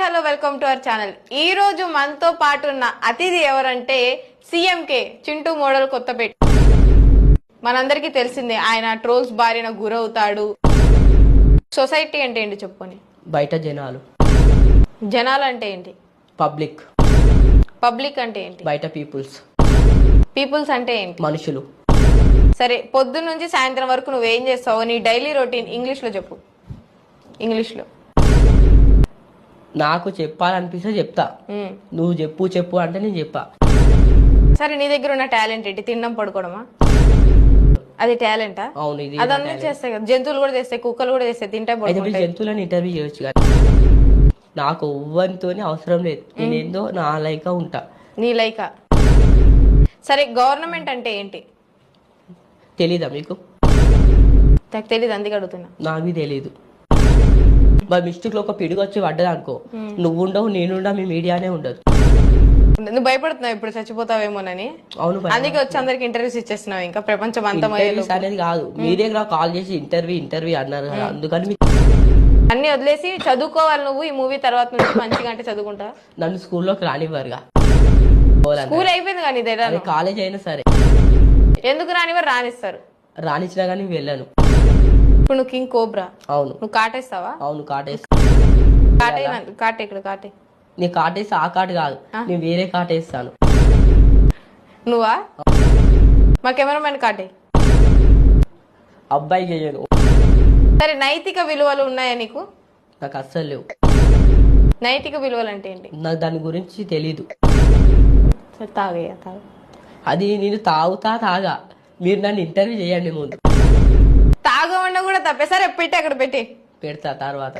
Hello welcome to our channel. ఈ రోజు మనతో పాటు ఉన్న అతిథి ఎవరంటే సీఎంకే చింటూ మోడల్ కొత్తపేట. మనందరికీ తెలిసిందే ఆయన ట్రోల్స్ బారిన గురవుతాడు. సొసైటీ అంటే ఏంటి చెప్పుకొని? బయట జనాలు. జనాలు అంటే ఏంటి? పబ్లిక్. పబ్లిక్ అంటే ఏంటి? బయట పీపుల్స్. పీపుల్స్ అంటే ఏంటి? మనుషులు. సరే, పొద్దున్న నుంచి సాయంత్రం వరకు నువ్వేం చేస్తావు? నీ డైలీ రొటీన్ ఇంగ్లీష్ లో చెప్పు. ఇంగ్లీష్ లో నాకు చెప్పాలనిపిస్తే చెప్తా. నువ్వు చెప్పు అంటే నేను చెప్పా. సరే, నీ దగ్గర ఉన్న టాలెంట్ ఏంటి? తినడం పడుకోవడమా? అది టాలెంటా? అవును, ఇది అదన్నీ చేస్తాయి కదా. జంతువులు కూడా చేస్తాయి, కుక్కలు కూడా చేస్తాయి, తింటే పడుకుంటాయి. జంతువులను ఇంటర్వ్యూ చేయొచ్చు కానీ నాకు ఎవ్వరితోనే అవసరం లేదు. నేనేందో నా లైక ఉంటా. నీ లైక. సరే, గవర్నమెంట్ అంటే ఏంటి? తెలీదా మీకు? నాకు తెలీదు, అందుకే అడుగుతున్నా. నాకు తెలీదు. మరి మిస్టేక్ లో ఒక పిడుగు వచ్చి పడ్డది అనుకో, నువ్వు ఉండవు, నేనుండా, మీ మీడియానే ఉండదు. నువ్వు భయపడుతున్నావు ఇప్పుడు చచ్చిపోతావేమోనని? అవును, అందుకే వచ్చి అందరికి ఇంటర్వ్యూస్ ఇచ్చేస్తున్నావు. ఇంకా ప్రపంచం అంతా అనేది కాదు, మీరే కాల్ చేసి ఇంటర్వ్యూ అన్నారు కదా, అందుకని అన్ని వదిలేసి చదువుకోవాలి. నువ్వు ఈ మూవీ తర్వాత నుంచి మంచిగా అంటే చదువుకుంటా. నన్ను స్కూల్లోకి రానివ్వరుగా. స్కూల్ అయిపోయింది కానీ కాలేజ్ అయినా సరే. ఎందుకు రానివ్వరు? రానిస్తారు. రానిచ్చినా కానీ వెళ్ళను. ఇప్పుడు నువ్వు కింగ్ కోబ్రా. అవును. నువ్వు కాటేస్తావా? అవును, కాటేస్తా. కాటే ఇక్కడ కాటే. నీ కాటేసి ఆ కాటు కాదు, నేను వేరే కాటేస్తాను. నువ్వా? మా కెమెరామెన్ కాటే. అబ్బాయి చేయను. సరే, నైతిక విలువలు ఉన్నాయా నీకు? నాకు అస్సలు లేవు. నైతిక విలువలు అంటే ఏంటి? నాకు దాని గురించి తెలీదు. తాగయ్యా తాగు. అది నేను తాగా. మీరు నన్ను ఇంటర్వ్యూ చేయండి ముందు. తాగమన్నా కూడా తప్పే. సరే, పెట్టి అక్కడ పెట్టి పెడతా తర్వాత.